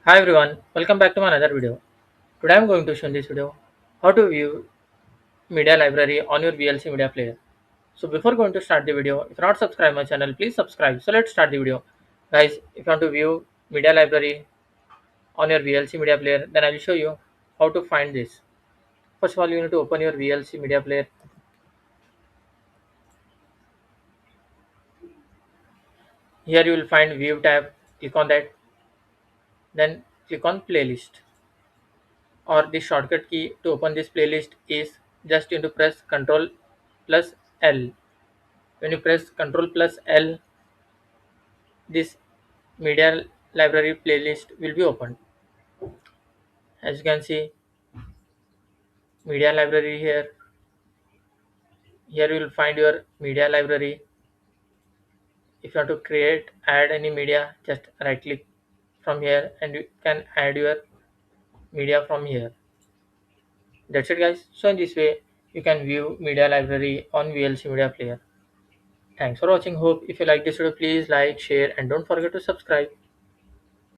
Hi everyone, welcome back to my another video. Today I am going to show in this video how to view media library on your VLC Media Player. So before going to start the video, if you're not subscribed my channel, please subscribe. So let's start the video. Guys, if you want to view media library on your VLC Media Player, then I will show you how to find this. First of all, you need to open your VLC Media Player. Here you will find View tab. Click on that. Then click on Playlist. Or the shortcut key to open this playlist is just you need to press Ctrl plus L. When you press Ctrl plus L, this media library playlist will be opened. As you can see, media library here. Here you will find your media library. If you want to create, add any media, just right click from here and you can add your media from here. That's it guys. So in this way, you can view media library on VLC Media Player. Thanks for watching. Hope if you like this video, please like, share and don't forget to subscribe.